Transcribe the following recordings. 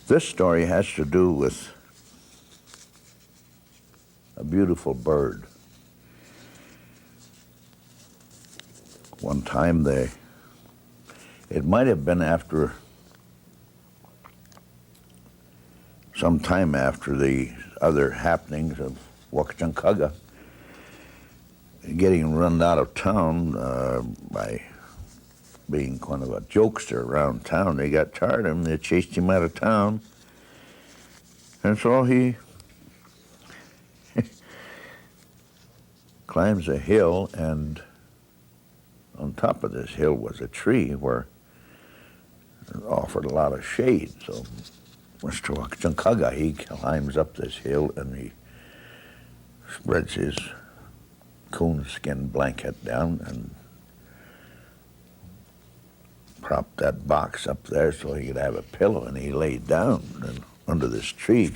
This story has to do with a beautiful bird. One time it might have been after, some time after the other happenings of Wakachankagga, getting run out of town by being kind of a jokester around town. They got tired of him, they chased him out of town, and so he climbs a hill, and on top of this hill was a tree where it offered a lot of shade. So Mr. Wakachankagga, he climbs up this hill and he spreads his coonskin blanket down and propped that box up there so he could have a pillow, and he laid down under this tree,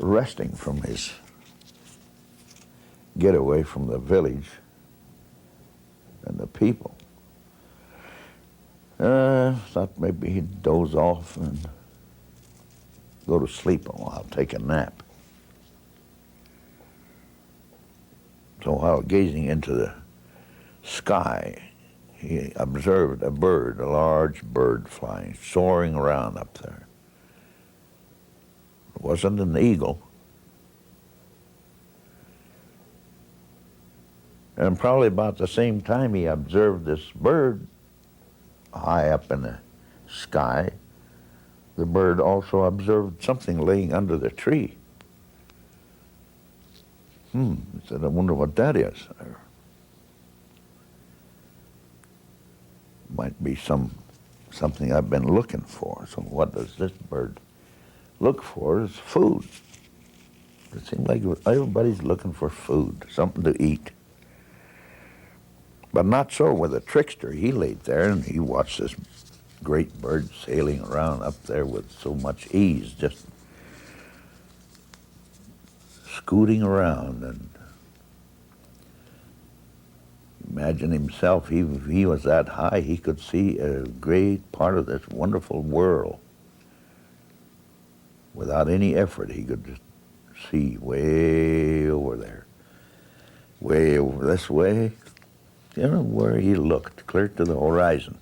resting from his getaway from the village and the people. Thought maybe he'd doze off and go to sleep a while, take a nap. So while gazing into the sky, he observed a bird, a large bird flying, soaring around up there. It wasn't an eagle. And probably about the same time he observed this bird high up in the sky, the bird also observed something laying under the tree. He said, I wonder what that is. There might be something I've been looking for. So what does this bird look for is food. It seems like everybody's looking for food, something to eat. But not so with a trickster. He laid there and he watched this great bird sailing around up there with so much ease, just scooting around. And imagine himself, if he was that high, he could see a great part of this wonderful world. Without any effort, he could just see way over there, way over this way, where he looked, clear to the horizon.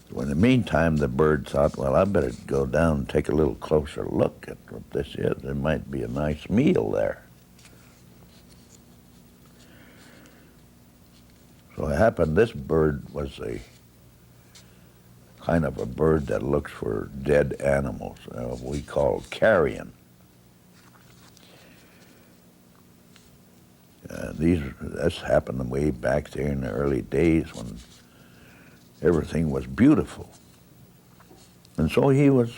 So in the meantime, the bird thought, well, I better go down and take a little closer look at what this is. There might be a nice meal there. So it happened this bird was a kind of a bird that looks for dead animals, we call carrion. This happened way back there in the early days when everything was beautiful. And so he was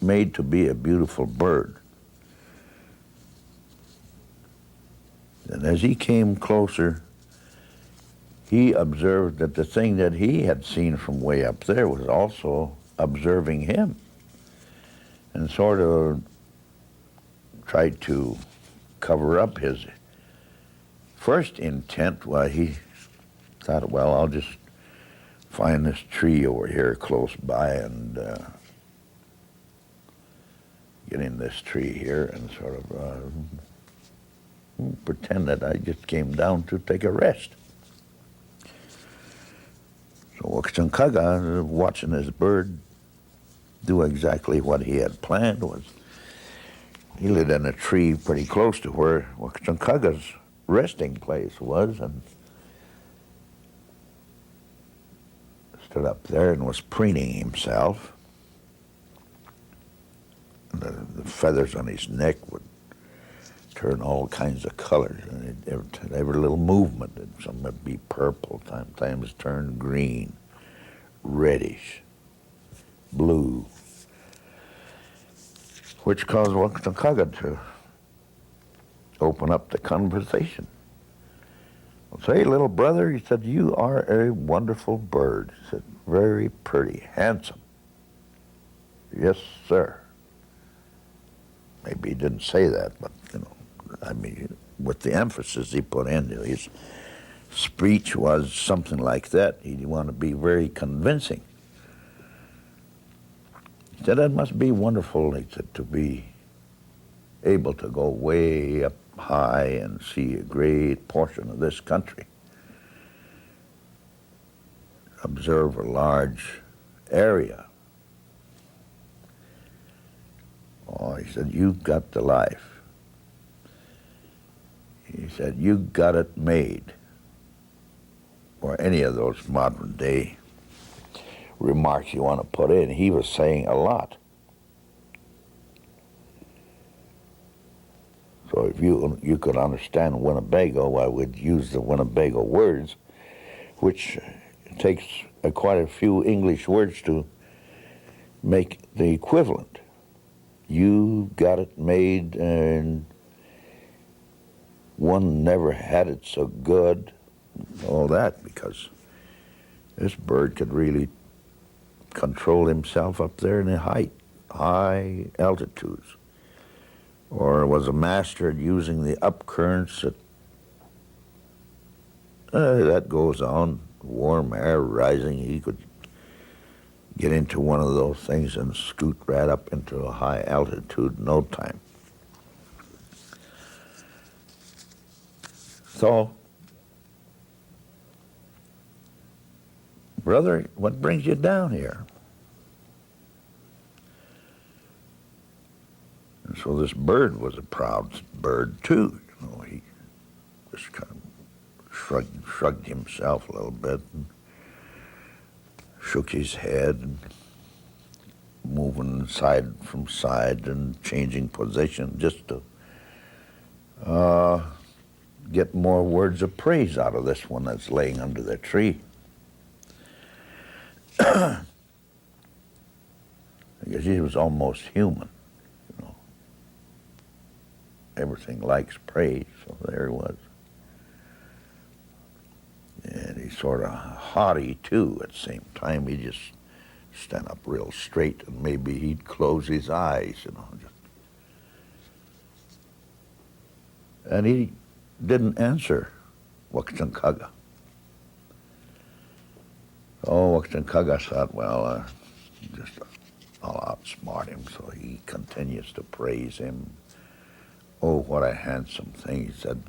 made to be a beautiful bird. And as he came closer, he observed that the thing that he had seen from way up there was also observing him, and sort of tried to cover up his first intent. Well, he thought, well, I'll just find this tree over here close by and get in this tree here and sort of pretend that I just came down to take a rest. So Wakachankagga, watching this bird do exactly what he had planned, was he lit in a tree pretty close to where Wakachankagga's resting place was, and stood up there and was preening himself. The feathers on his neck would turn all kinds of colors, and every little movement, some would be purple, sometimes turn green, reddish, blue, which caused Wakachankagga to open up the conversation. Say, little brother, he said, you are a wonderful bird. He said, very pretty, handsome. Yes, sir. Maybe he didn't say that, but, I mean, with the emphasis he put into his speech was something like that. He'd want to be very convincing. He said, that must be wonderful, he said, to be able to go way up high and see a great portion of this country. Observe a large area. Oh, he said, you got the life. He said, you got it made. Or any of those modern day remarks you want to put in. He was saying a lot. So if you could understand Winnebago, I would use the Winnebago words, which takes quite a few English words to make the equivalent. You got it made, and one never had it so good, all that, because this bird could really control himself up there in the high altitudes, or was a master at using the up currents that goes on, warm air rising. He could get into one of those things and scoot right up into a high altitude in no time. So, brother, what brings you down here? And so this bird was a proud bird too. You know, he just kind of shrugged himself a little bit and shook his head and moving side from side and changing position just to get more words of praise out of this one that's laying under the tree. I guess he was almost human, you know. Everything likes praise, so there he was. And he's sort of haughty, too, at the same time. He'd just stand up real straight, and maybe he'd close his eyes, you know. And he didn't answer Wahktunkaga. Oh, Wahktunkaga thought, well, I'll outsmart him, so he continues to praise him. Oh, what a handsome thing, he said.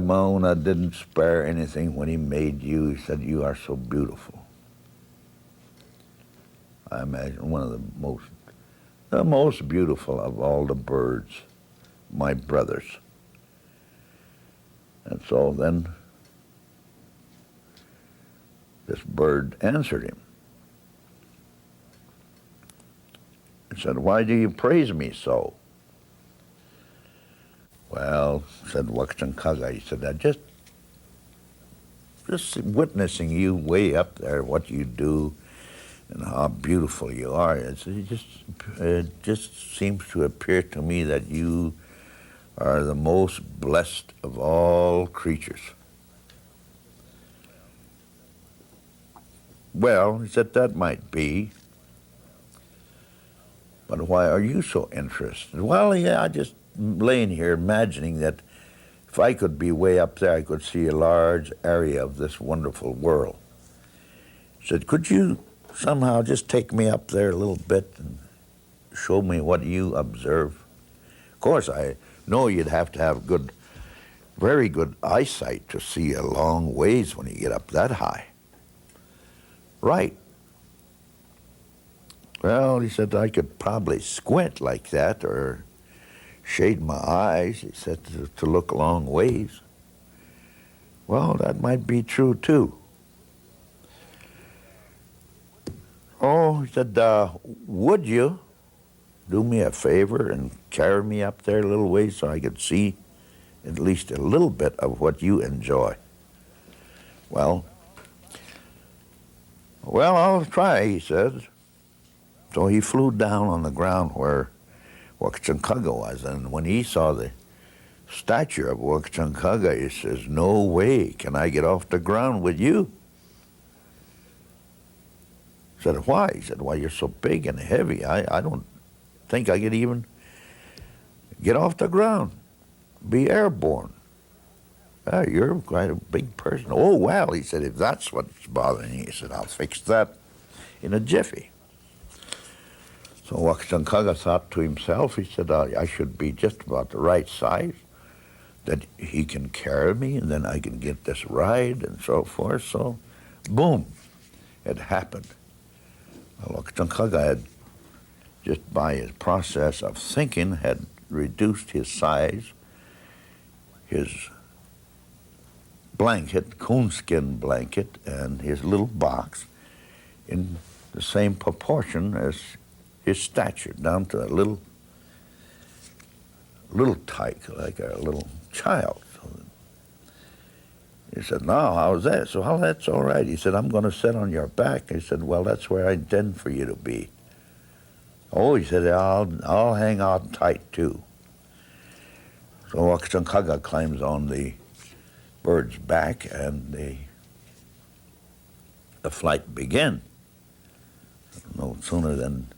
Mauna didn't spare anything when he made you. He said, you are so beautiful. I imagine one of the most beautiful of all the birds, my brothers. And so then this bird answered him. He said, why do you praise me so? Well, said Wahktunkaga, he said, I just witnessing you way up there, what you do, and how beautiful you are, it just seems to appear to me that you are the most blessed of all creatures. Well, he said, that might be, but why are you so interested? Well, yeah, I just laying here imagining that if I could be way up there, I could see a large area of this wonderful world. He said, could you somehow just take me up there a little bit and show me what you observe? Of course, I know you'd have to have very good eyesight to see a long ways when you get up that high. Right. Well, he said, I could probably squint like that or shade my eyes, he said, to look a long ways. Well, that might be true, too. Oh, he said, would you do me a favor and carry me up there a little ways so I could see at least a little bit of what you enjoy? Well, I'll try, he said. So he flew down on the ground where Wahktunkaga was, and when he saw the stature of Wahktunkaga, he says, no way can I get off the ground with you. I said, why? He said, why, you're so big and heavy. I don't think I could even get off the ground, be airborne. You're quite a big person. Oh, well, he said, if that's what's bothering you, he said, I'll fix that in a jiffy. So Wakchankaga thought to himself, he said, I should be just about the right size, that he can carry me, and then I can get this ride, and so forth. So, boom, it happened. Wakchankaga had, just by his process of thinking, had reduced his size, his blanket, coonskin blanket, and his little box in the same proportion as his stature, down to a little tyke, like a little child. So he said, "No, how's that?" So, "Well, that's all right." He said, "I'm going to sit on your back." He said, "Well, that's where I intend for you to be." "Oh," he said, I'll hang on tight too." So Wakchankaga climbs on the bird's back, and the flight began. No sooner than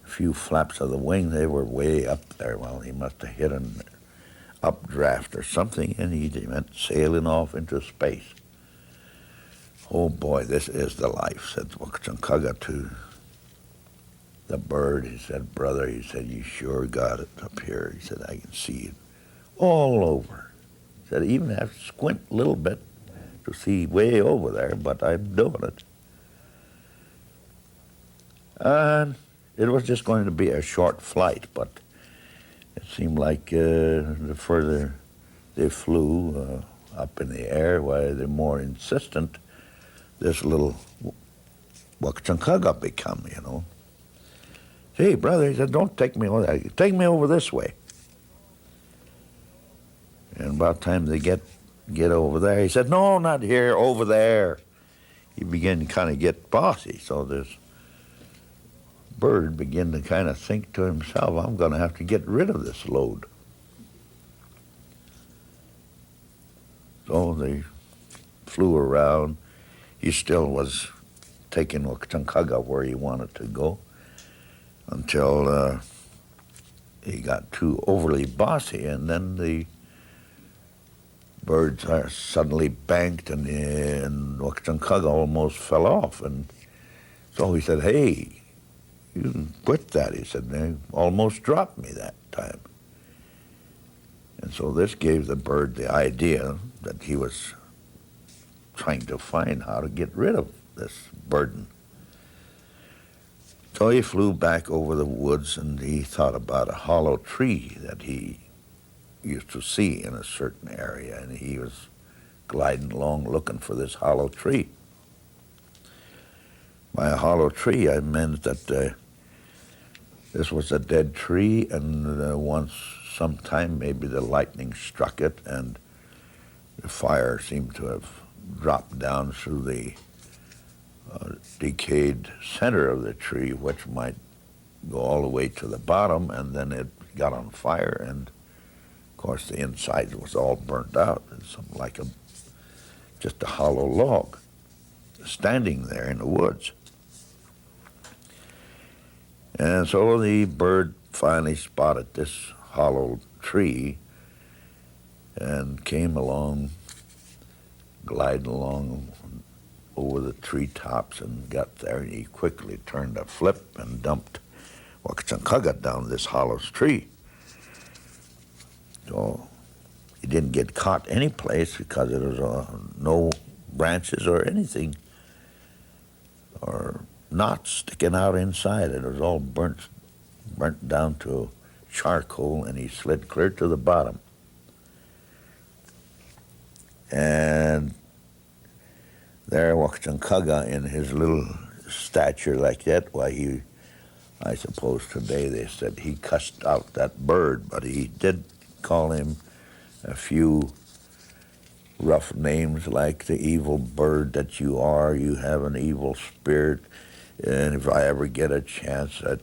a few flaps of the wing, they were way up there. Well, he must have hit an updraft or something, and he went sailing off into space. "Oh boy, this is the life," said Wakchankaga to the bird. He said, "Brother," he said, "you sure got it up here." He said, "I can see it all over." He said, "I even have to squint a little bit to see way over there, but I'm doing it." And it was just going to be a short flight, but it seemed like the further they flew up in the air, why the more insistent this little Wakchankaga become, you know. "Hey, brother," he said, "don't take me over there. Take me over this way." And about time they get over there, he said, "No, not here, over there." He began to kind of get bossy, so this bird began to kind of think to himself, "I'm going to have to get rid of this load." So they flew around. He still was taking Wakchankaga where he wanted to go until he got too overly bossy, and then the birds suddenly banked, and Wakchankaga almost fell off. And so he said, "Hey, you can quit that." He said, "They almost dropped me that time." And so this gave the bird the idea that he was trying to find how to get rid of this burden. So he flew back over the woods, and he thought about a hollow tree that he used to see in a certain area, and he was gliding along looking for this hollow tree. By a hollow tree, I meant that this was a dead tree, and once sometime maybe the lightning struck it, and the fire seemed to have dropped down through the decayed center of the tree, which might go all the way to the bottom, and then it got on fire, and of course the inside was all burnt out. It's like just a hollow log standing there in the woods. And so the bird finally spotted this hollow tree and came along, gliding along over the treetops, and got there, and he quickly turned a flip and dumped Wakchankaga down this hollow tree. So he didn't get caught any place because there was no branches or anything or knots sticking out inside. It was all burnt down to charcoal, and he slid clear to the bottom. And there Wakchankaga, in his little stature like that, why I suppose today they said he cussed out that bird, but he did call him a few rough names like the evil bird that you are, you have an evil spirit, and if I ever get a chance at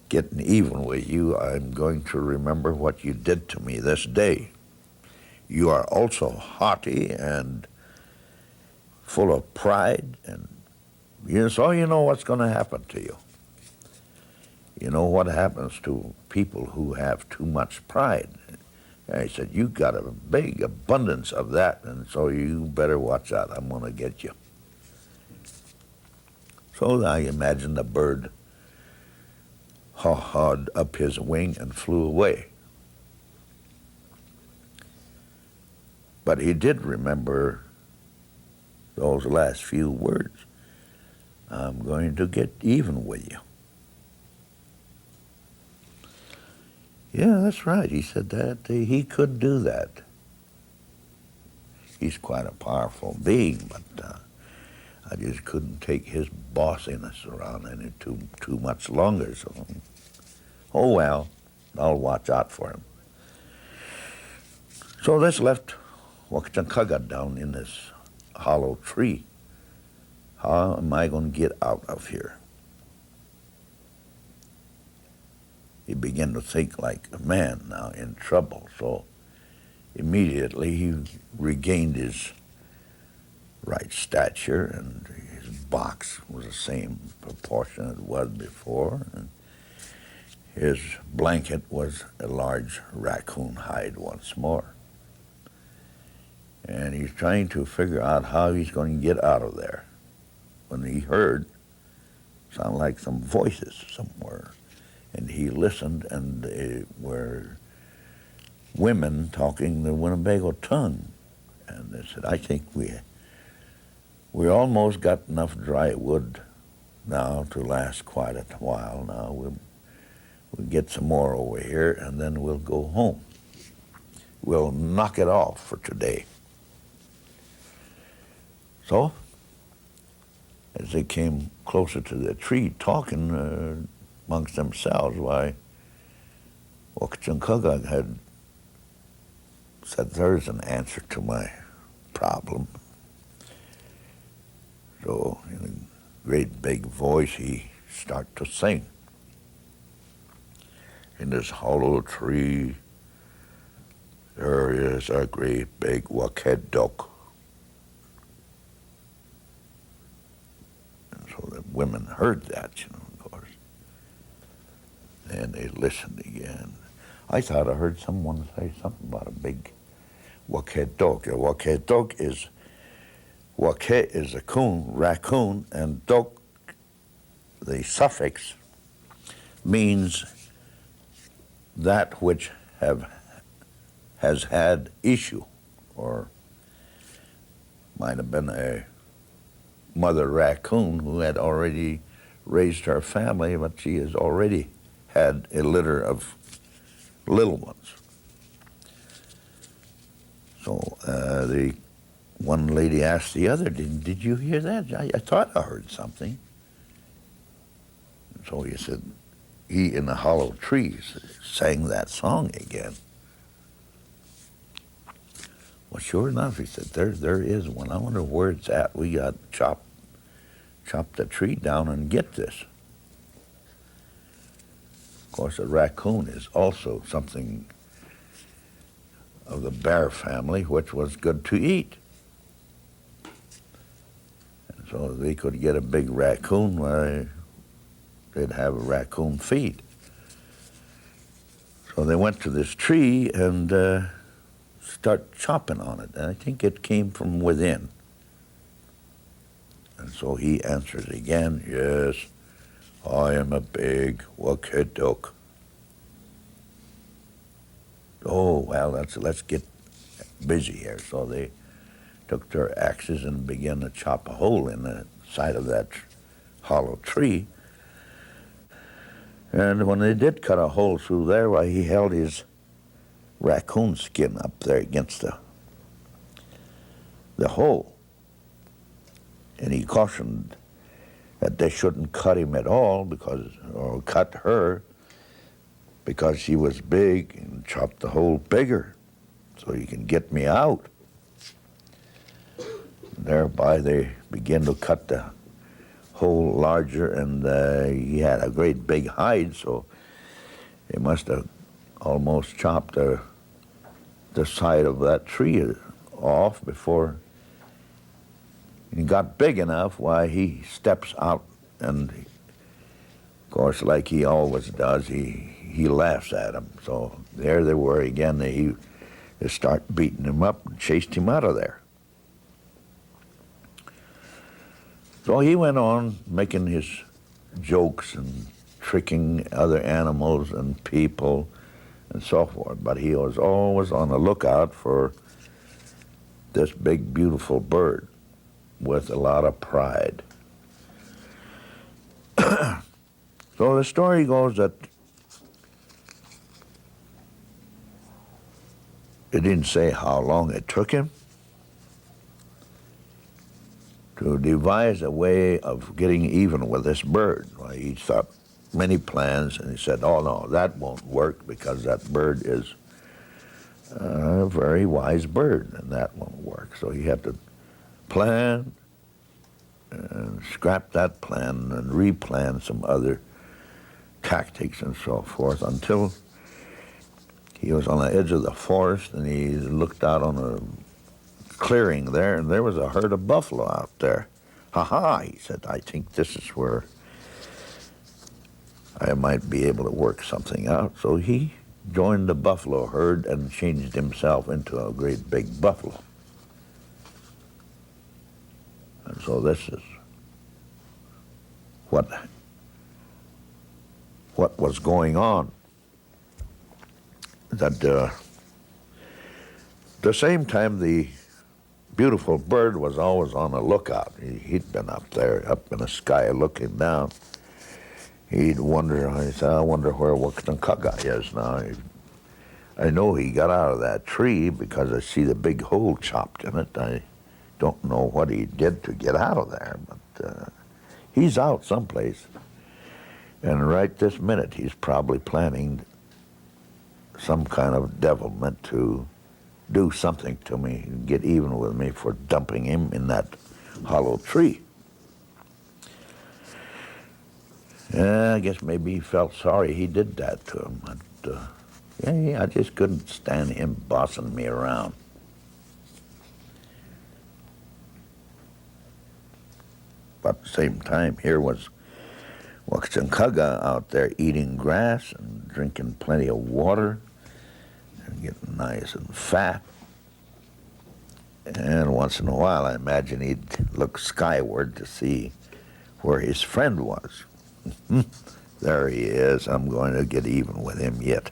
getting even with you, I'm going to remember what you did to me this day. You are also haughty and full of pride, and so you know what's going to happen to you. You know what happens to people who have too much pride. And he said, "You got a big abundance of that, and so you better watch out. I'm going to get you." So I imagine the bird haw-hawed up his wing and flew away. But he did remember those last few words. I'm going to get even with you. Yeah, that's right. He said that. He could do that. He's quite a powerful being, but I just couldn't take his bossiness around any too much longer. So, oh well, I'll watch out for him. So this left Wakachankaga down in this hollow tree. How am I going to get out of here? He began to think like a man now in trouble. So immediately he regained his right stature, and his box was the same proportion it was before, and his blanket was a large raccoon hide once more. And he's trying to figure out how he's going to get out of there when he heard sound like some voices somewhere. And he listened, and they were women talking the Winnebago tongue. And they said, I think we almost got enough dry wood now to last quite a while. Now we'll get some more over here, and then we'll go home. We'll knock it off for today. So, as they came closer to the tree talking amongst themselves, why, Wakachankaga had said, there's an answer to my problem. So, in a great big voice, he started to sing. In this hollow tree, there is a great big wakedok. And so the women heard that, of course. And they listened again. I thought I heard someone say something about a big wakedok. A wakedok is, wake is a raccoon, and dok, the suffix, means that which has had issue, or might have been a mother raccoon who had already raised her family, but she has already had a litter of little ones. So the one lady asked the other, did you hear that? I thought I heard something. So he said, he in the hollow trees sang that song again. Well, sure enough, he said, there is one. I wonder where it's at. We got to chop the tree down and get this. Of course, a raccoon is also something of the bear family, which was good to eat. And so they could get a big raccoon, they'd have a raccoon feed. So they went to this tree and start chopping on it. And I think it came from within. And so he answers again, yes, I am a big wakedok. Oh, well, let's get busy here. So they took their axes and began to chop a hole in the side of that hollow tree. And when they did cut a hole through there, why, he held his raccoon skin up there against the hole. And he cautioned that they shouldn't cut him at all, or cut her, because she was big, and chop the hole bigger so you can get me out. And thereby they began to cut the hole larger, and he had a great big hide, so they must have almost chopped the side of that tree off before he got big enough. Why, he steps out, and of course, like he always does, he laughs at him. So there they were again. They start beating him up and chased him out of there. So he went on making his jokes and tricking other animals and people and so forth. But he was always on the lookout for this big, beautiful bird with a lot of pride. So the story goes that it didn't say how long it took him to devise a way of getting even with this bird. Well, he thought many plans, and he said, oh no, that won't work because that bird is a very wise bird, and that won't work. So he had to plan and scrap that plan and replan some other tactics and so forth until he was on the edge of the forest, and he looked out on a clearing there, and there was a herd of buffalo out there. Ha-ha, he said, I think this is where I might be able to work something out. So he joined the buffalo herd and changed himself into a great big buffalo. And so this is what was going on. That the same time, the beautiful bird was always on the lookout. He'd been up there, up in the sky, looking down. He'd wonder, I said, I wonder where Wakatankaga is now. I know he got out of that tree because I see the big hole chopped in it. I don't know what he did to get out of there, but he's out someplace. And right this minute, he's probably planning some kind of devilment to do something to me, get even with me for dumping him in that hollow tree. I guess maybe he felt sorry he did that to him. But, I just couldn't stand him bossing me around. But at the same time, here was Wakatankaga out there eating grass and drinking plenty of water and getting nice and fat. And once in a while, I imagine he'd look skyward to see where his friend was. There he is. I'm going to get even with him yet.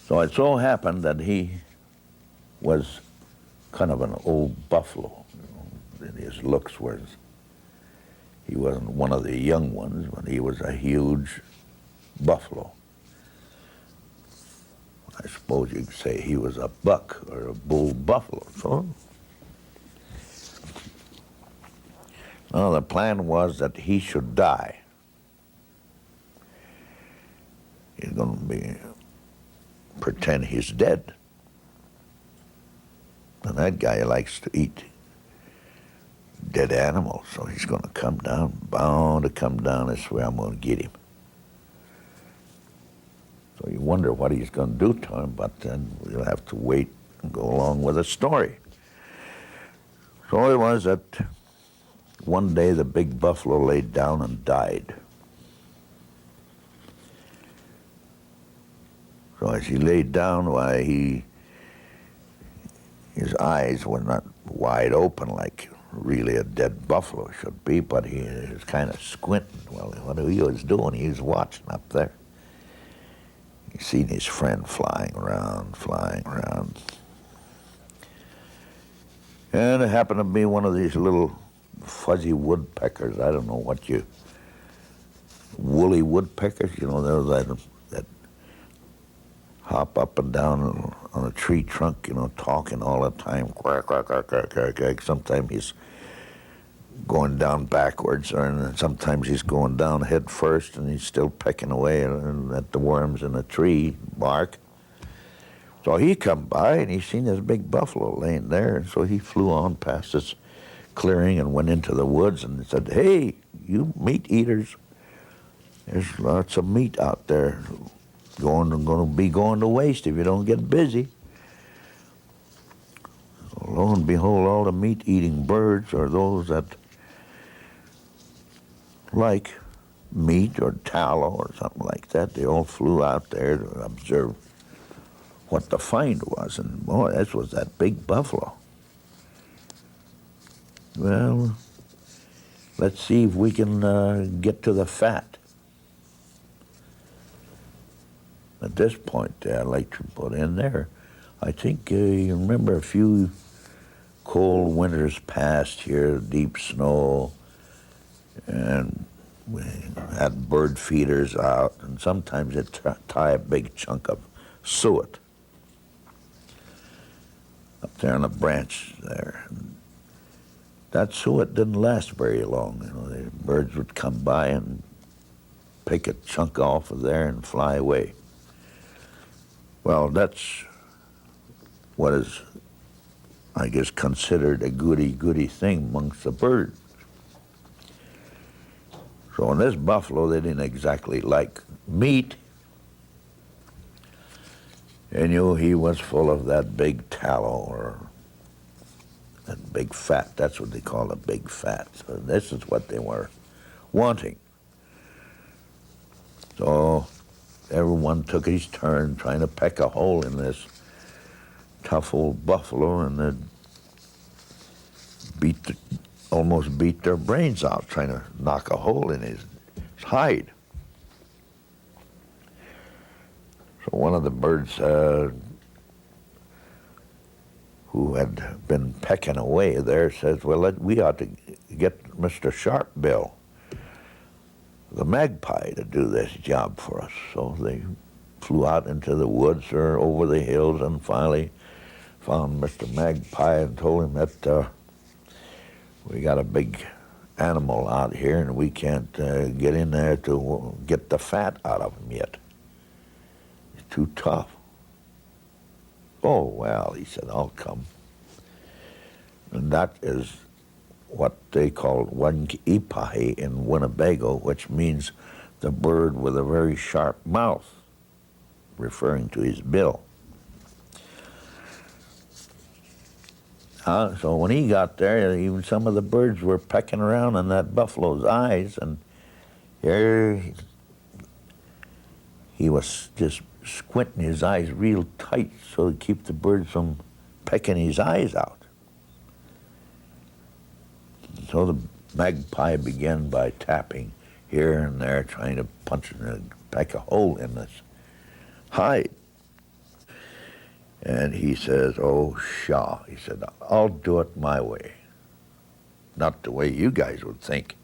So it so happened that he was kind of an old buffalo. And his looks was, he wasn't one of the young ones, but he was a huge buffalo. I suppose you could say he was a buck or a bull buffalo. So, well, the plan was that he should die. He's going to pretend he's dead. And that guy likes to eat dead animals, so he's going to come down, bound to come down this way. I'm going to get him. So you wonder what he's going to do to him, but then we'll have to wait and go along with the story. So it was that one day the big buffalo laid down and died. So as he laid down, why, his eyes were not wide open like really a dead buffalo should be, but he was kind of squinting. Well, what he was doing, he was watching up there. He seen his friend flying around. And it happened to be one of these little fuzzy woodpeckers. I don't know what woolly woodpeckers, those that hop up and down on a tree trunk, talking all the time. Quack, quack, quack, quack, quack, quack. Sometimes he's going down backwards, or sometimes he's going down head first, and he's still pecking away at the worms in the tree bark. So he come by, and he seen this big buffalo laying there, and so he flew on past this clearing and went into the woods and said, "Hey, you meat eaters, there's lots of meat out there going to be going to waste if you don't get busy." So lo and behold, all the meat-eating birds are those that like meat or tallow or something like that. They all flew out there to observe what the find was, and boy, that was that big buffalo. Well, let's see if we can get to the fat. At this point, I'd like to put in there, I think you remember a few cold winters past here, deep snow, and we had bird feeders out, and sometimes they'd tie a big chunk of suet up there on a branch there. And that suet didn't last very long. You know, the birds would come by and pick a chunk off of there and fly away. Well, that's what is, I guess, considered a goody thing amongst the birds. So in this buffalo, they didn't exactly like meat. And you know, he was full of that big tallow, or that big fat. That's what they call a big fat. So this is what they were wanting. So everyone took his turn trying to peck a hole in this tough old buffalo, and then almost beat their brains out trying to knock a hole in his hide. So one of the birds who had been pecking away there says, well, we ought to get Mr. Sharpbill, the magpie, to do this job for us. So they flew out into the woods or over the hills and finally found Mr. Magpie and told him that we got a big animal out here and we can't get in there to get the fat out of him yet. It's too tough. Oh, well, he said, I'll come. And that is what they call Wankipahi in Winnebago, which means the bird with a very sharp mouth, referring to his bill. So when he got there, even some of the birds were pecking around in that buffalo's eyes, and here he was just squinting his eyes real tight so to keep the birds from pecking his eyes out. So the magpie began by tapping here and there, trying to punch and peck a hole in this hide. And he says, oh, pshaw. He said, I'll do it my way. Not the way you guys would think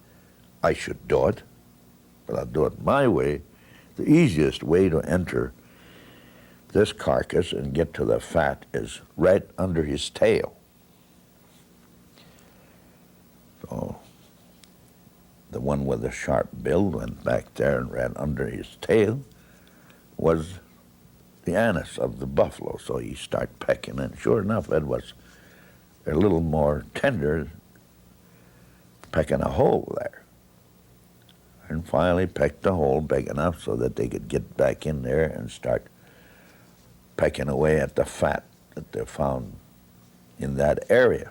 I should do it, but I'll do it my way. The easiest way to enter this carcass and get to the fat is right under his tail. So the one with the sharp bill went back there and right under his tail was the anus of the buffalo. So he started pecking, and sure enough, it was a little more tender, pecking a hole there. And finally pecked a hole big enough so that they could get back in there and start pecking away at the fat that they found in that area.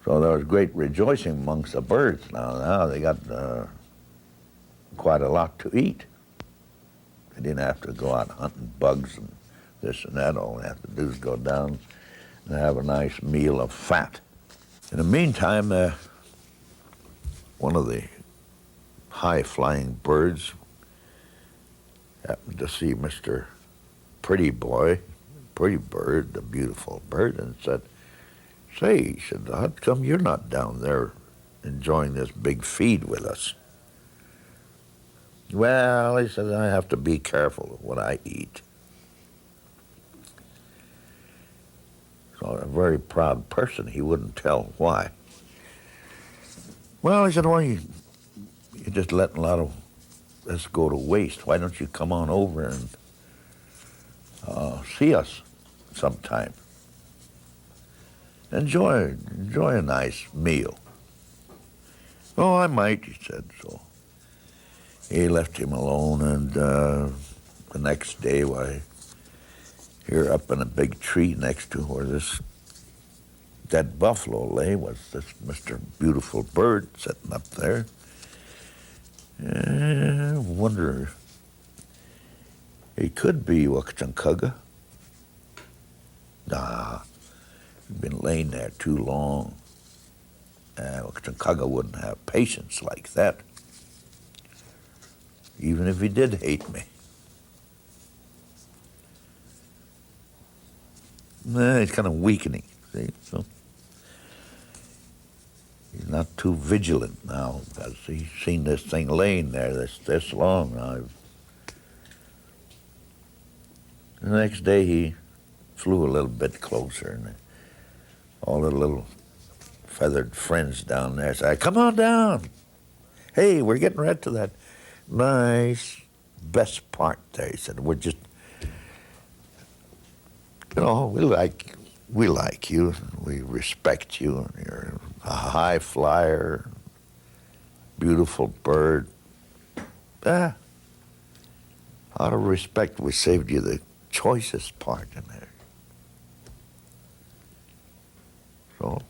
So there was great rejoicing amongst the birds. Now they got quite a lot to eat. They didn't have to go out hunting bugs and this and that. All they have to do is go down and have a nice meal of fat. In the meantime, one of the high-flying birds happened to see Mr. Pretty Bird, the beautiful bird, and said, say, he said, how come you're not down there enjoying this big feed with us? Well, he said, I have to be careful of what I eat. So a very proud person, he wouldn't tell why. Well, he said, well, you're just letting a lot of this go to waste. Why don't you come on over and see us sometime? Enjoy a nice meal. Oh, I might, he said. So he left him alone, and the next day, here up in a big tree next to where this dead buffalo lay was this Mr. Beautiful Bird sitting up there. I wonder, it could be Wakachankaga. Nah, he'd been laying there too long. Chicago wouldn't have patience like that, even if he did hate me. He's kind of weakening, see? So he's not too vigilant now because he's seen this thing laying there this long now. The next day he flew a little bit closer, and all the little feathered friends down there said, "Come on down. Hey, we're getting right to that nice best part there." He said, "We're just, we like you, we respect you, and you're a high flyer, beautiful bird. Out of respect, we saved you the choicest part in there." So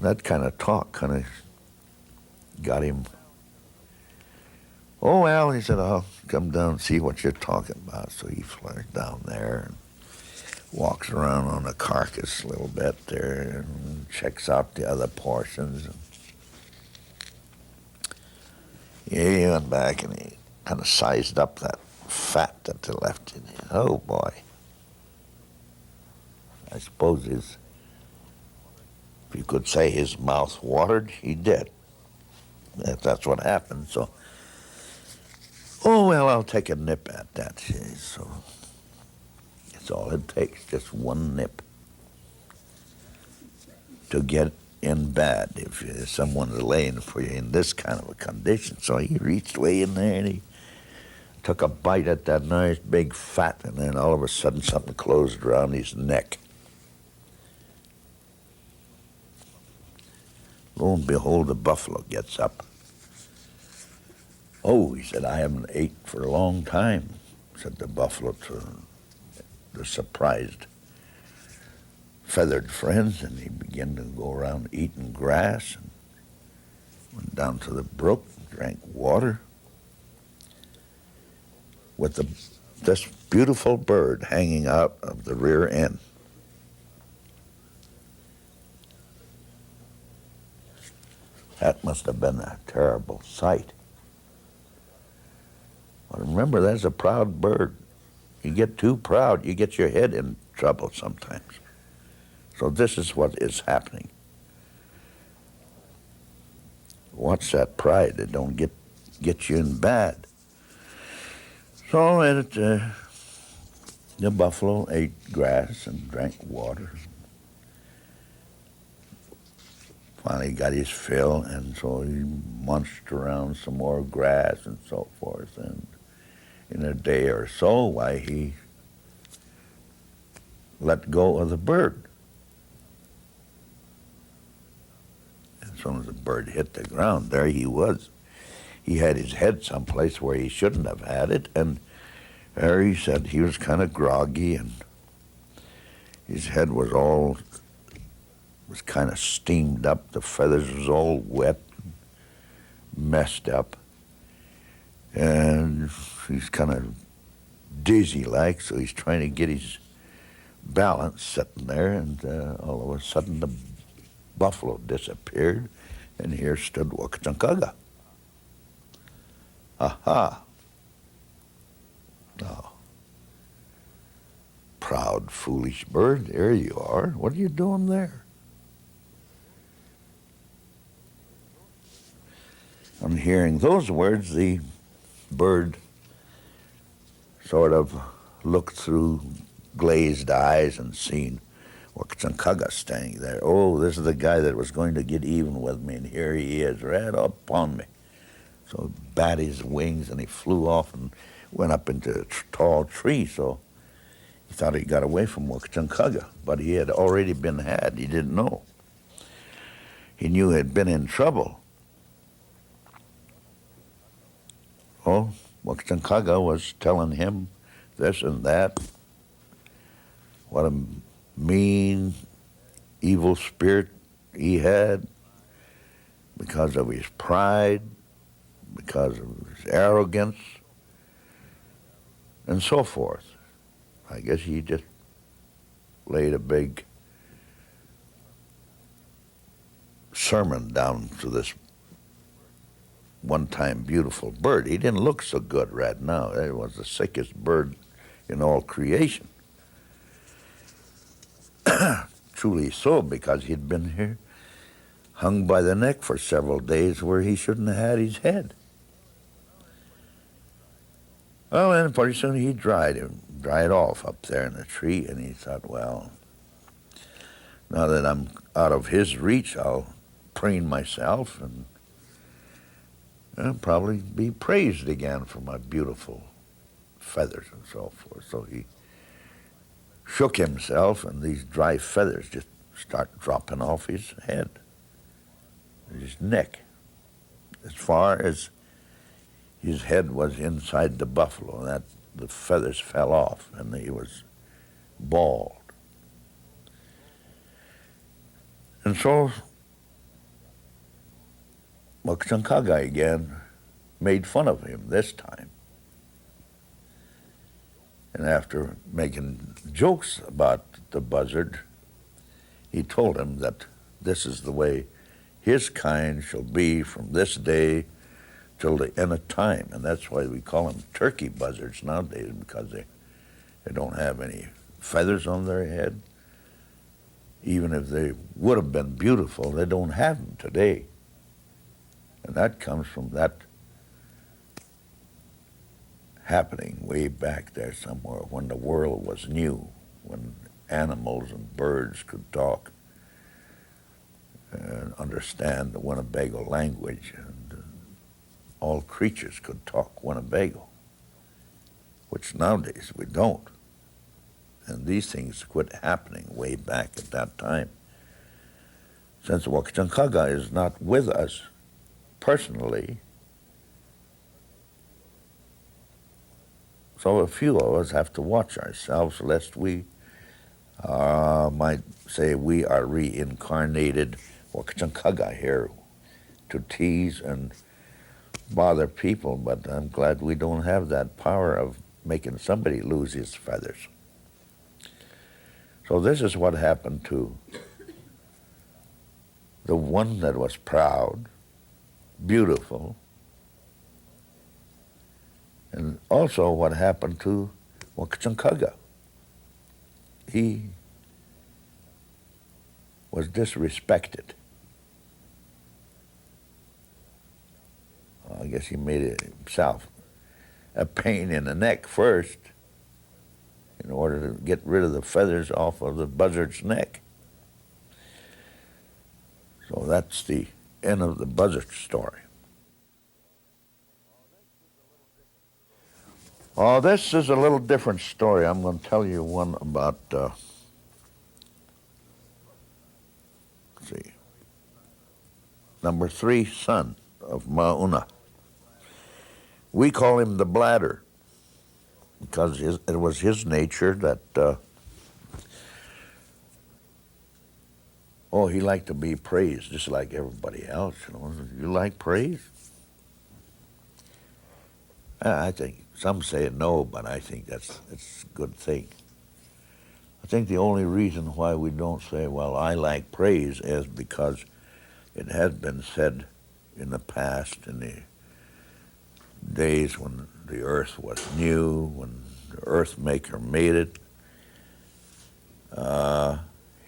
that kind of talk kind of got him. "Oh, well," he said, "I'll come down and see what you're talking about." So he flies down there and walks around on the carcass a little bit there and checks out the other portions. He went back and he kind of sized up that fat that they left in it. Oh, boy. I suppose if you could say his mouth watered, he did. If that's what happened, so. "Oh, well, I'll take a nip at that." So that's all it takes, just one nip to get in bad if someone's laying for you in this kind of a condition. So he reached way in there and he took a bite at that nice big fat, and then all of a sudden something closed around his neck. Lo and behold, the buffalo gets up. "Oh," he said, "I haven't ate for a long time," said the buffalo to the surprised feathered friends, and he began to go around eating grass and went down to the brook, drank water with this beautiful bird hanging out of the rear end. That must have been a terrible sight. But remember, that's a proud bird. You get too proud, you get your head in trouble sometimes. So this is what is happening. Watch that pride that don't get you in bad. So the buffalo ate grass and drank water. Finally got his fill, and so he munched around some more grass and so forth. And in a day or so, why, he let go of the bird. As soon as the bird hit the ground, there he was. He had his head someplace where he shouldn't have had it, and there he said he was kind of groggy, and his head was kind of steamed up. The feathers was all wet, messed up, and he's kind of dizzy-like, so he's trying to get his balance sitting there, and all of a sudden the buffalo disappeared, and here stood Wakatankaga. Aha! Oh, proud, foolish bird, there you are. What are you doing there? On hearing those words, the bird sort of looked through glazed eyes and seen Wakatankaga standing there. "Oh, this is the guy that was going to get even with me, and here he is, right up on me." So he bat his wings, and he flew off and went up into a tall tree, so he thought he got away from Wakatankaga, but he had already been had. He didn't know. He knew he had been in trouble. Oh, Wakatankaga was telling him this and that, what a mean, evil spirit he had because of his pride, because of his arrogance, and so forth. I guess he just laid a big sermon down to this one-time beautiful bird. He didn't look so good right now. It was the sickest bird in all creation. Truly so, because he'd been here, hung by the neck for several days where he shouldn't have had his head. Well, and pretty soon he dried off up there in the tree, and he thought, well, now that I'm out of his reach, I'll preen myself and probably be praised again for my beautiful feathers and so forth. So he shook himself, and these dry feathers just start dropping off his head, his neck, as far as his head was inside the buffalo. That the feathers fell off, and he was bald. And so Mokchankaga again made fun of him this time. And after making jokes about the buzzard, he told him that this is the way his kind shall be from this day till the end of time. And that's why we call them turkey buzzards nowadays, because they don't have any feathers on their head. Even if they would have been beautiful, they don't have them today. And that comes from that happening way back there somewhere when the world was new, when animals and birds could talk and understand the Winnebago language, and all creatures could talk Winnebago, which nowadays we don't. And these things quit happening way back at that time. Since Mokchankaga is not with us personally, so a few of us have to watch ourselves lest we might say we are reincarnated Mokchankaga here to tease and bother people, but I'm glad we don't have that power of making somebody lose his feathers. So this is what happened to the one that was proud, beautiful, and also what happened to Mokchankaga. He was disrespected. I guess he made it himself a pain in the neck first in order to get rid of the feathers off of the buzzard's neck. So that's the end of the buzzard story. Oh, this is a little different story. I'm going to tell you one about, let's see, number 3 son of Mauna. We call him the bladder because it was his nature that, he liked to be praised just like everybody else. You like praise? I think some say no, but I think that's a good thing. I think the only reason why we don't say, well, I like praise is because it has been said in the past, in the days when the earth was new, when the earth maker made it,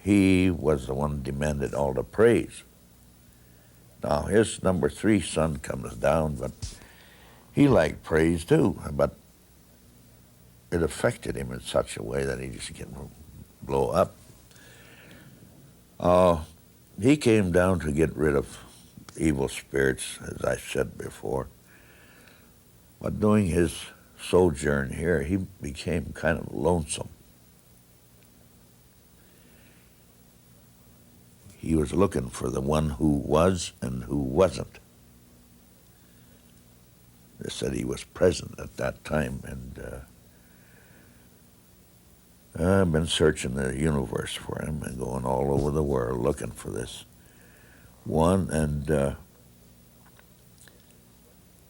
he was the one who demanded all the praise. Now his number 3 son comes down, but he liked praise too, but it affected him in such a way that he just can blow up. He came down to get rid of evil spirits, as I said before. But during his sojourn here, he became kind of lonesome. He was looking for the one who was and who wasn't. They said he was present at that time, and I've been searching the universe for him and going all over the world looking for this one, and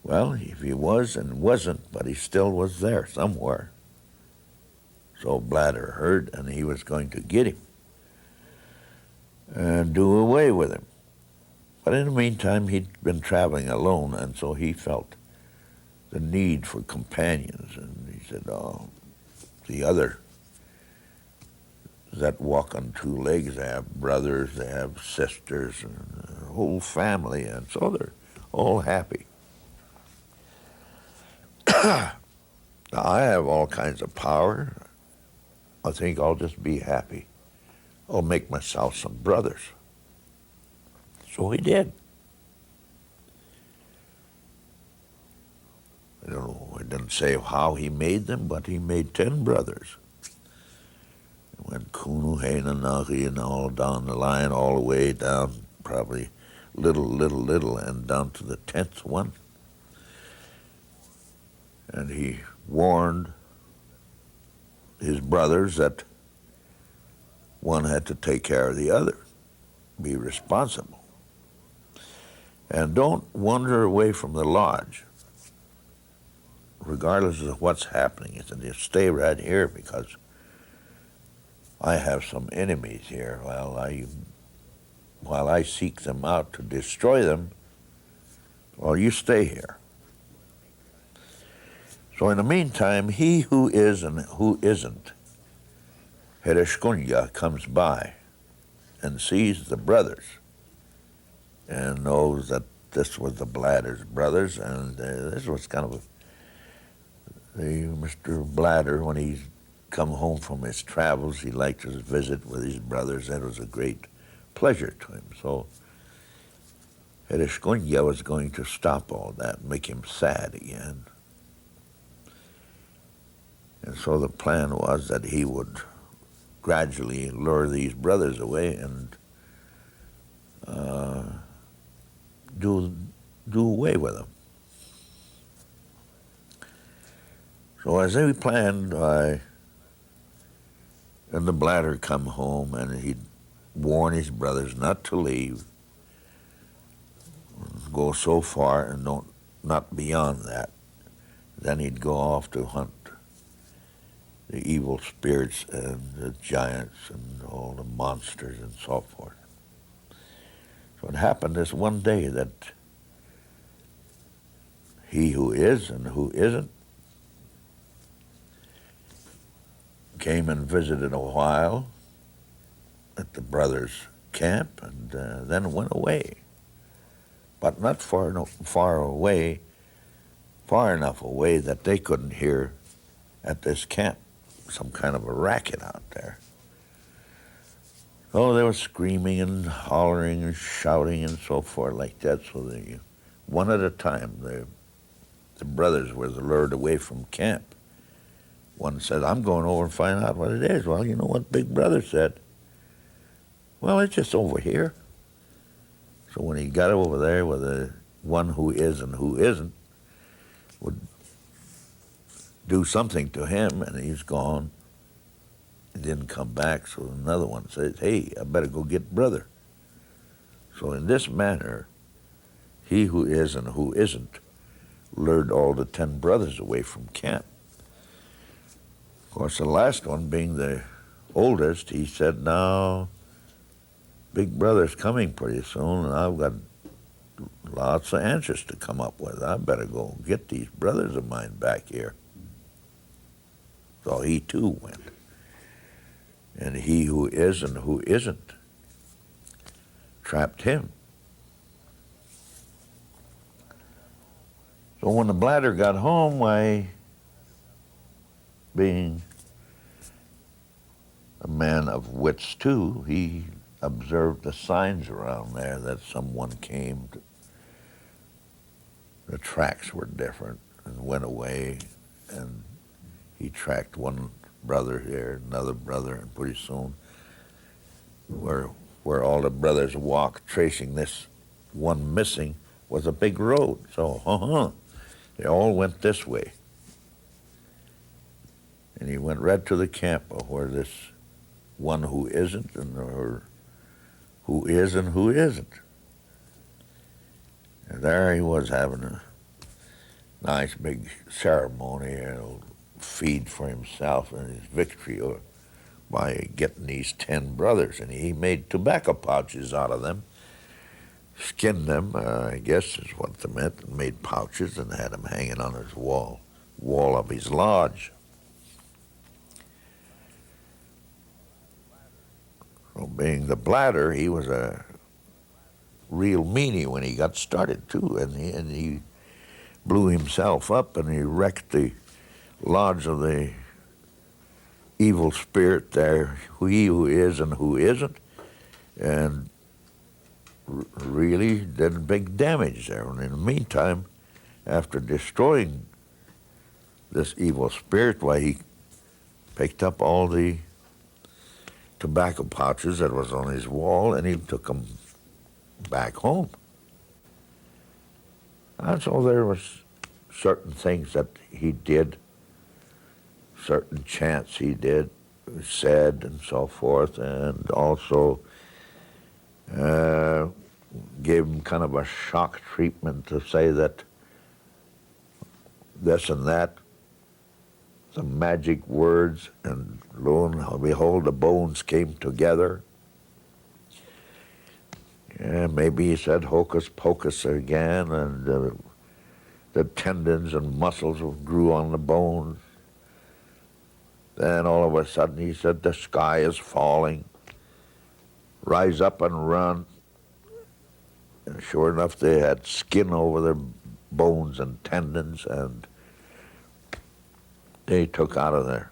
well, if he was and wasn't, but he still was there somewhere. So Bladder heard, and he was going to get him and do away with him. But in the meantime, he'd been traveling alone, and so he felt the need for companions. And he said, oh, the other that walk on two legs, they have brothers, they have sisters, and a whole family, and so they're all happy. Now, I have all kinds of power. I think I'll just be happy. I'll make myself some brothers. So he did. I don't know, it didn't say how he made them, but he made 10 brothers. It went Kunu, Hena, Nahi, and all down the line, all the way down, probably little, and down to the 10th one. And he warned his brothers that one had to take care of the other, be responsible. And don't wander away from the lodge, regardless of what's happening. He said, you stay right here because I have some enemies here. While I seek them out to destroy them, well, you stay here. So in the meantime, he who is and who isn't, Hereshkunya, comes by and sees the brothers and knows that this was the Bladder's brothers, and this was kind of Mr. Bladder, when he's come home from his travels, he liked to visit with his brothers. That was a great pleasure to him. So Hereshkunya was going to stop all that and make him sad again. And so the plan was that he would gradually lure these brothers away and do away with them. So as they planned, and the Bladder come home, and he'd warn his brothers not to leave, go so far and not beyond that. Then he'd go off to hunt the evil spirits and the giants and all the monsters and so forth. So it happened this one day that he who is and who isn't came and visited a while at the brothers' camp, and then went away. But not far enough away that they couldn't hear at this camp some kind of a racket out there. Oh, they were screaming and hollering and shouting and so forth like that. So one at a time, the brothers were lured away from camp. One said, I'm going over and find out what it is. Well, you know what Big Brother said? Well, it's just over here. So when he got over there with the one who is and who isn't, would do something to him, and he's gone. He didn't come back, so another one says, hey, I better go get brother. So in this manner, he who is and who isn't lured all the 10 brothers away from camp. Of course, the last one, being the oldest, he said, now, Big Brother's coming pretty soon, and I've got lots of answers to come up with. I better go get these brothers of mine back here. So he too went. And he who is and who isn't trapped him. So when the Bladder got home, being a man of wits too, he observed the signs around there that someone came. The tracks were different and went away, and he tracked one brother here, another brother, and pretty soon where all the brothers walked, tracing this one missing, was a big road. So, they all went this way. And he went right to the camp of where this one who isn't or who is and who isn't. And there he was having a nice big ceremony, feed for himself and his victory by getting these 10 brothers. And he made tobacco pouches out of them, skinned them, I guess is what they meant, and made pouches and had them hanging on his wall of his lodge. So being the bladder, he was a real meanie when he got started too, and he blew himself up and he wrecked the lodge of the evil spirit there, he who is and who isn't, and really did big damage there. And in the meantime, after destroying this evil spirit, why, he picked up all the tobacco pouches that was on his wall and he took them back home. And so there was certain things that he did, certain chants he did, said, and so forth, and also gave him kind of a shock treatment to say that this and that, some magic words, and lo and behold, the bones came together. And maybe he said hocus pocus again, and the tendons and muscles grew on the bones. Then all of a sudden he said, the sky is falling. Rise up and run. And sure enough, they had skin over their bones and tendons, and they took out of their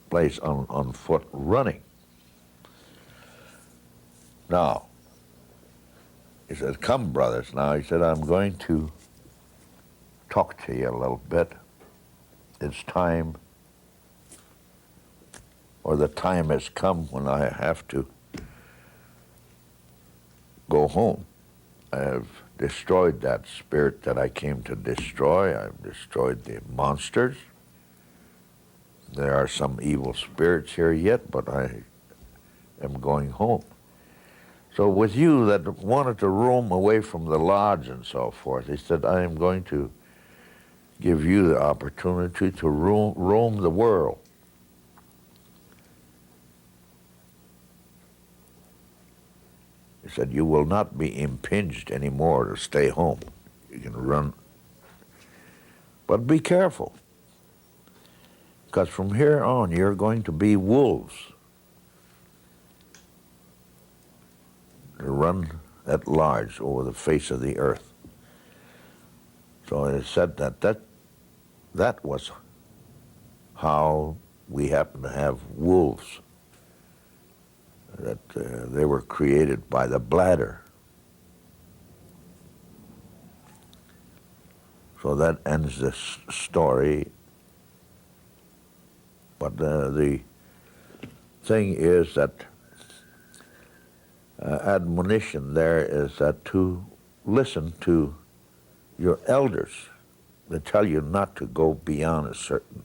place on foot running. Now, he said, come, brothers. Now, he said, I'm going to talk to you a little bit. It's time, or the time has come when I have to go home. I have destroyed that spirit that I came to destroy. I've destroyed the monsters. There are some evil spirits here yet, but I am going home. So with you that wanted to roam away from the lodge and so forth, he said, I am going to give you the opportunity to roam the world. He said, you will not be impinged anymore to stay home. You can run. But be careful, because from here on, you're going to be wolves. To run at large over the face of the earth. So it said that was how we happen to have wolves, that they were created by the bladder. So that ends this story. But the thing is that admonition there is that to listen to your elders. They tell you not to go beyond a certain,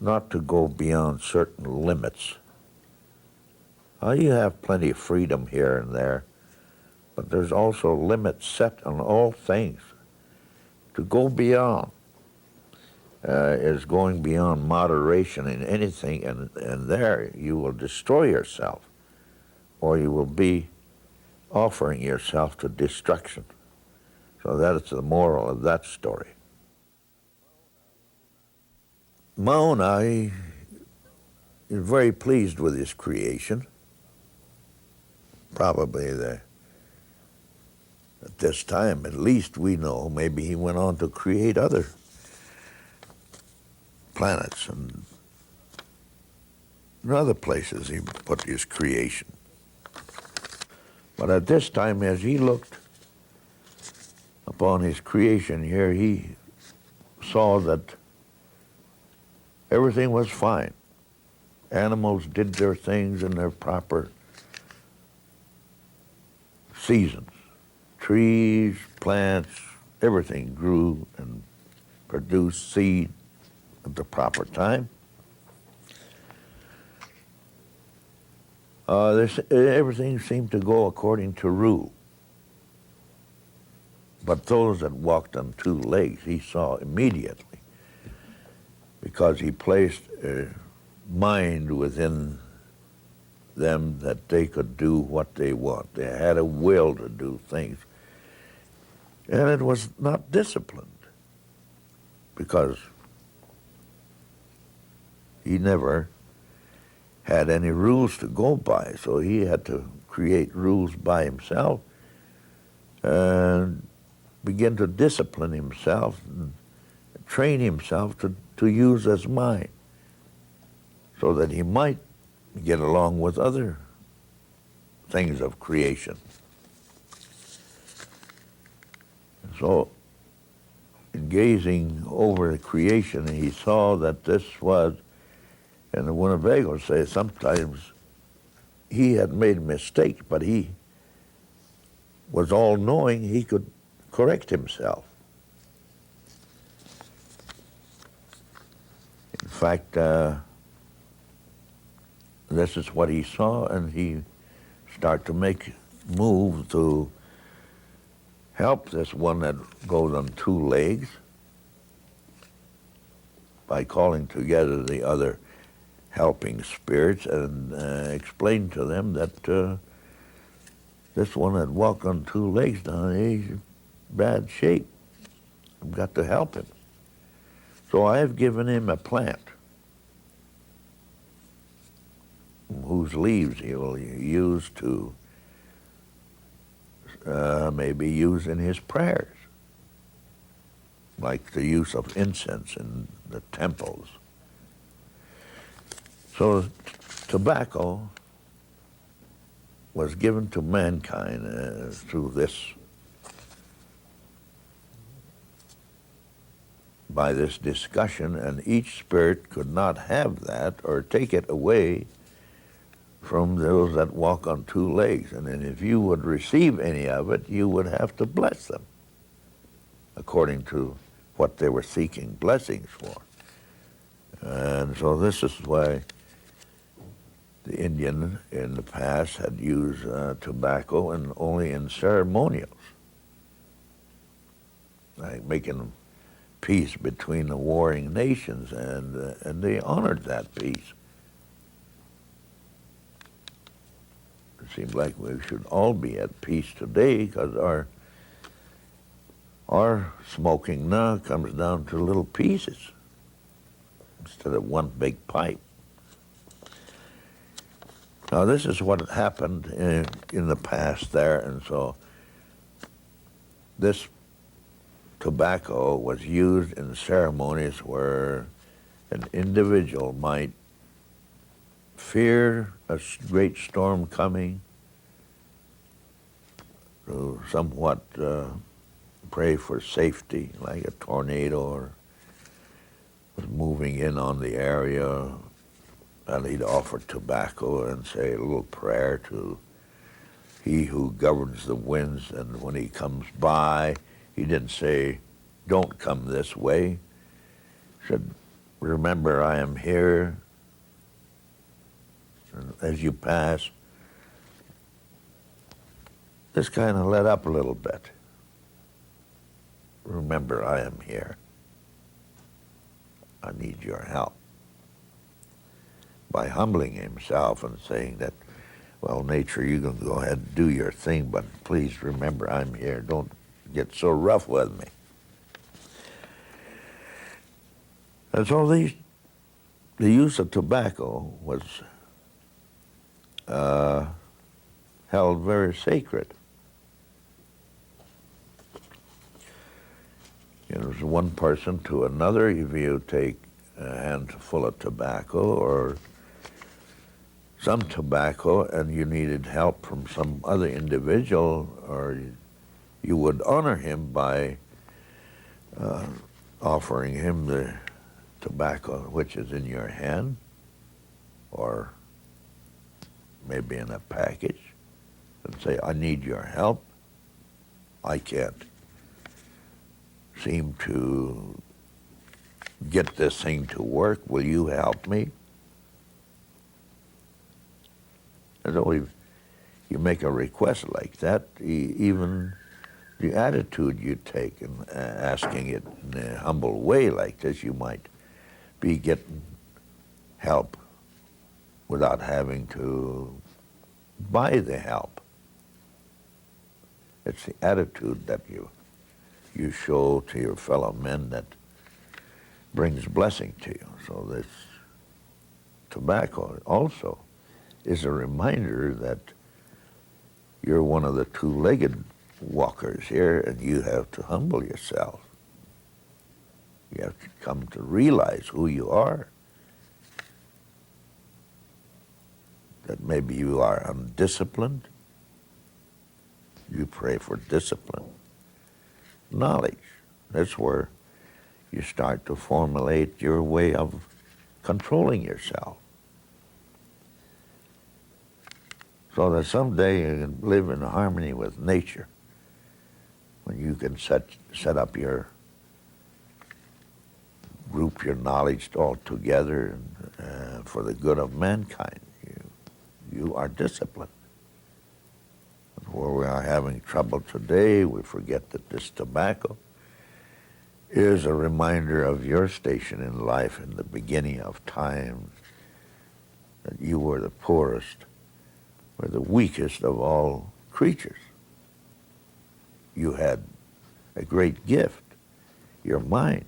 not to go beyond certain limits. You have plenty of freedom here and there, but there's also limits set on all things. To go beyond is going beyond moderation in anything, and there you will destroy yourself, or you will be offering yourself to destruction. So that is the moral of that story. Mauna is very pleased with his creation. Probably at this time, at least we know, maybe he went on to create other planets and other places he put his creation. But at this time, as he looked upon his creation here, he saw that everything was fine. Animals did their things in their proper seasons. Trees, plants, everything grew and produced seed at the proper time. Everything seemed to go according to rule. But those that walked on two legs, he saw immediately, because he placed a mind within them that they could do what they want. They had a will to do things. And it was not disciplined because he never had any rules to go by, so he had to create rules by himself and begin to discipline himself and train himself to use his mind so that he might get along with other things of creation. So, in gazing over the creation, he saw that this was, and the Winnebago say sometimes he had made a mistake, but he was all-knowing. He could correct himself. In fact, this is what he saw, and he started to make moves to help this one that goes on two legs by calling together the other helping spirits and explain to them that this one that walked on two legs now, he's in bad shape. I've got to help him. So I've given him a plant whose leaves he will use to maybe use in his prayers, like the use of incense in the temples. So tobacco was given to mankind through this, by this discussion, and each spirit could not have that or take it away from those that walk on two legs. And then if you would receive any of it, you would have to bless them according to what they were seeking blessings for. And so this is why the Indian in the past had used tobacco and only in ceremonials, like making peace between the warring nations, and they honored that peace. It seems like we should all be at peace today, because our smoking now comes down to little pieces instead of one big pipe. Now this is what happened in the past there, and so this tobacco was used in ceremonies where an individual might fear a great storm coming, to somewhat pray for safety, like a tornado or was moving in on the area, and he'd offer tobacco and say a little prayer to he who governs the winds, and when he comes by, he didn't say, "Don't come this way." He said, "Remember, I am here. And as you pass," this kind of let up a little bit. "Remember, I am here. I need your help." By humbling himself and saying that, "Well, nature, you can go ahead and do your thing, but please remember I'm here. Don't get so rough with me." And so the use of tobacco was held very sacred. It was one person to another. If you take a handful of tobacco or some tobacco and you needed help from some other individual, or you would honor him by offering him the tobacco which is in your hand, or maybe in a package, and say, "I need your help. I can't seem to get this thing to work. Will you help me?" And so if you make a request like that, even the attitude you take in asking it in a humble way like this, you might be getting help without having to by the help. It's the attitude that you show to your fellow men that brings blessing to you. So this tobacco also is a reminder that you're one of the two-legged walkers here, and you have to humble yourself. You have to come to realize who you are. That maybe you are undisciplined. You pray for discipline. Knowledge. That's where you start to formulate your way of controlling yourself. So that someday you can live in harmony with nature. When you can set up your, group your knowledge all together for the good of mankind. You are disciplined. Where we are having trouble today, we forget that this tobacco is a reminder of your station in life in the beginning of time, that you were the poorest, or the weakest of all creatures. You had a great gift, your mind,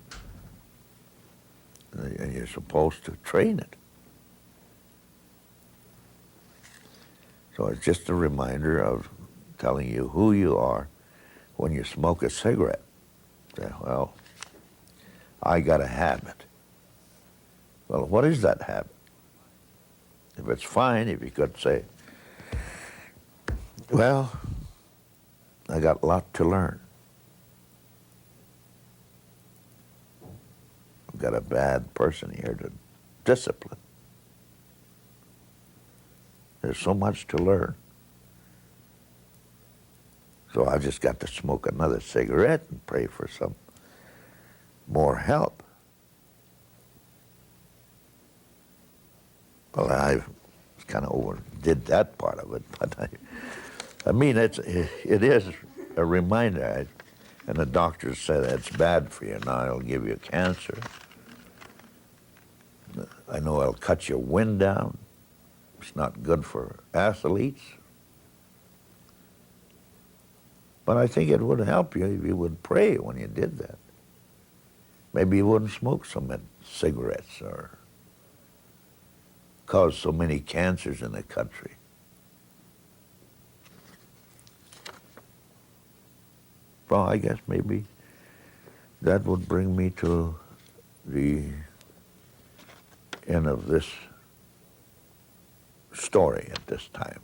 and you're supposed to train it. So it's just a reminder of telling you who you are when you smoke a cigarette. Say, well, I got a habit. Well, what is that habit? If it's fine, if you could say, well, I got a lot to learn. I've got a bad person here to discipline. There's so much to learn. So I just got to smoke another cigarette and pray for some more help. Well, I kind of overdid that part of it, but I mean, it is a reminder. And the doctors said it's bad for you. Now it'll give you cancer. I know it'll cut your wind down. It's not good for athletes. But I think it would help you if you would pray when you did that. Maybe you wouldn't smoke so many cigarettes or cause so many cancers in the country. Well, I guess maybe that would bring me to the end of this story at this time.